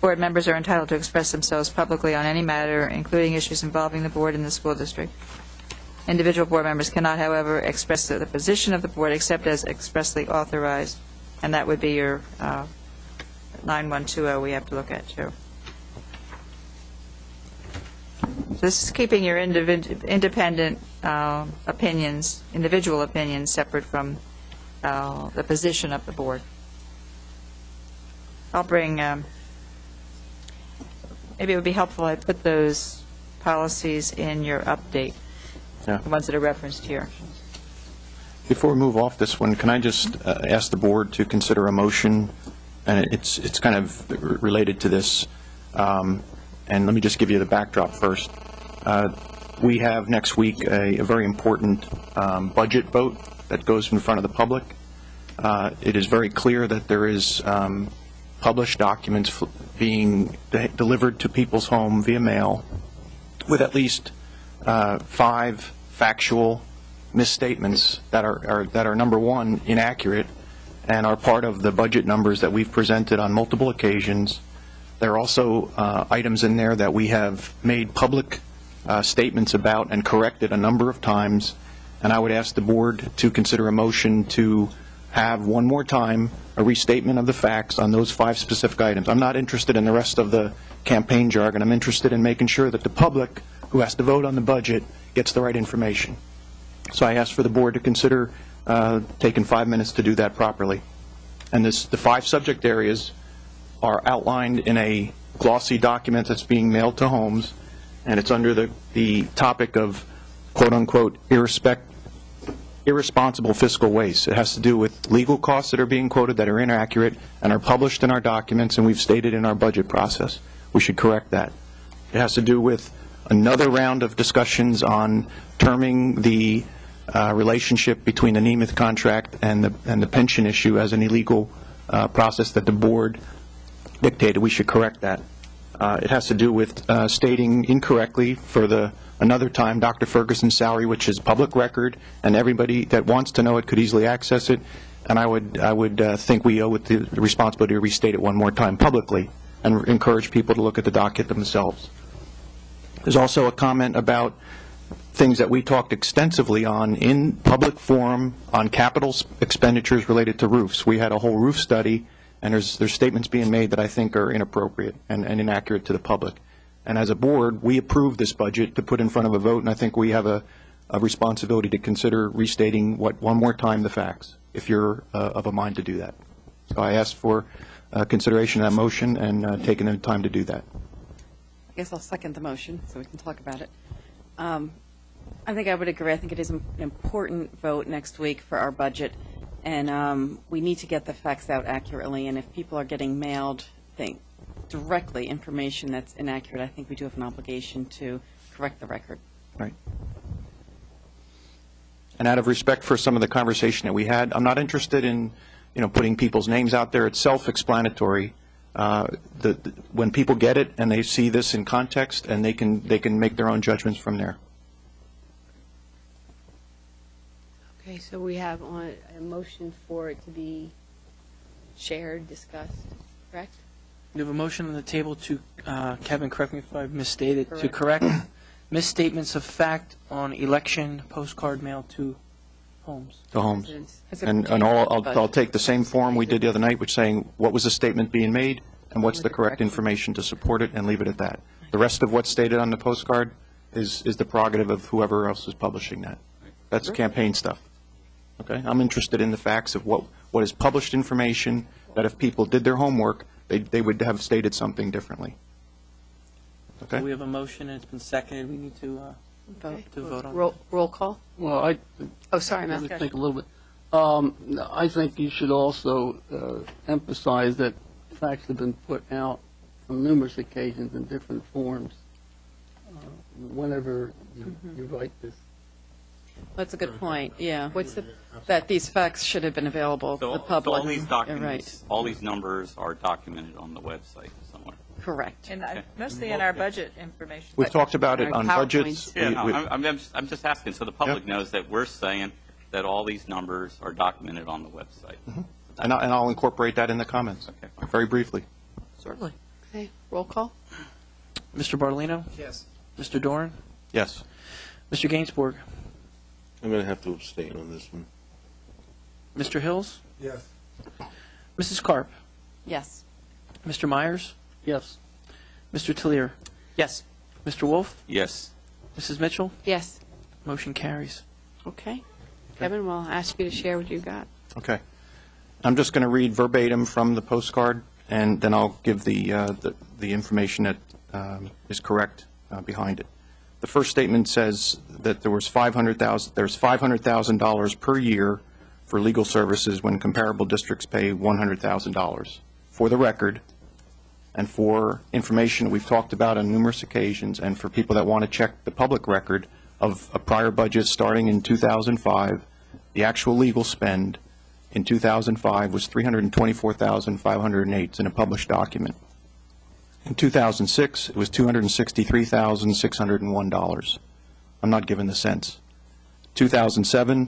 Board members are entitled to express themselves publicly on any matter, including issues involving the board and the school district. Individual board members cannot, however, express the position of the board except as expressly authorized, and that would be your 9120 we have to look at, too. So this is keeping your independent opinions, individual opinions, separate from the position of the board. I'll bring, maybe it would be helpful I put those policies in your update, the ones that are referenced here. Before we move off this one, can I just ask the board to consider a motion, and it's kind of related to this, and let me just give you the backdrop first. We have next week a very important budget vote that goes in front of the public. It is very clear that there is published documents being delivered to people's home via mail with at least 5 factual misstatements that are number one, inaccurate, and are part of the budget numbers that we've presented on multiple occasions. There are also items in there that we have made public statements about and corrected a number of times, and I would ask the board to consider a motion to have one more time a restatement of the facts on those 5 specific items. I'm not interested in the rest of the campaign jargon. I'm interested in making sure that the public who has to vote on the budget gets the right information. So I ask for the board to consider taking 5 minutes to do that properly. And the 5 subject areas are outlined in a glossy document that's being mailed to homes, and it's under the topic of quote-unquote irresponsible fiscal waste. It has to do with legal costs that are being quoted that are inaccurate and are published in our documents, and we've stated in our budget process. We should correct that. It has to do with another round of discussions on terming the relationship between the Nemeth contract and the pension issue as an illegal process that the board dictated. We should correct that. It has to do with stating incorrectly for another time Dr. Ferguson's salary, which is public record, and everybody that wants to know it could easily access it. And I would think we owe it the responsibility to restate it one more time publicly and encourage people to look at the docket themselves. There's also a comment about things that we talked extensively on in public forum on capital expenditures related to roofs. We had a whole roof study, and there's statements being made that I think are inappropriate and inaccurate to the public. And as a board, we approved this budget to put in front of a vote, and I think we have a responsibility to consider restating one more time the facts, if you're of a mind to do that. So I ask for consideration of that motion and taking the time to do that. I guess I'll second the motion so we can talk about it. I think I would agree. I think it is an important vote next week for our budget, and we need to get the facts out accurately. And if people are getting mailed directly information that's inaccurate, I think we do have an obligation to correct the record. Right. And out of respect for some of the conversation that we had, I'm not interested in putting people's names out there. It's self-explanatory. When people get it and they see this in context, and they can make their own judgments from there. Okay, so we have on a motion for it to be shared, discussed, correct? We have a motion on the table to, Kevin, correct me if I've misstated, Correct. to correct misstatements of fact on election postcard mail to homes. To homes. As it And pertains to I'll take the same form we did the other night, which saying what was the statement being made and what's the correct information to support it, and leave it at that. The rest of what's stated on the postcard is the prerogative of whoever else is publishing that. That's campaign stuff. Okay? I'm interested in the facts of what is published information, that if people did their homework, they would have stated something differently. Okay? So we have a motion and it's been seconded. We need to vote on it. Roll call? Well, Sorry, let Matt. me think a little bit. I think you should also emphasize that facts have been put out on numerous occasions in different forms. Whenever you write this. That's a good point. Yeah. That these facts should have been available to the public. So all these documents, right. all these numbers are documented on the website somewhere. Correct. And mostly in our budget information. We've talked about it on budgets. Yeah, no, I'm just asking so the public knows that we're saying that all these numbers are documented on the website. And I'll incorporate that in the comments. Okay. Very briefly. Certainly. Okay, roll call? Mr. Bartolino? Yes. Mr. Doran? Yes. Mr. Gainsbourg? I'm going to have to abstain on this one. Mr. Hills? Yes. Mrs. Karp? Yes. Mr. Myers? Yes. Mr. Talier? Yes. Mr. Wolf? Yes. Mrs. Mitchell? Yes. Motion carries. Okay. Kevin, we'll ask you to share what you got. Okay. I'm just going to read verbatim from the postcard, and then I'll give the information that is correct behind it. The first statement says that there's $500,000 per year for legal services when comparable districts pay $100,000. For the record, and for information we've talked about on numerous occasions, and for people that want to check the public record of a prior budget starting in 2005, the actual legal spend in 2005 was $324,508. It's in a published document. In 2006, it was $263,601. I'm not giving the cents. 2007,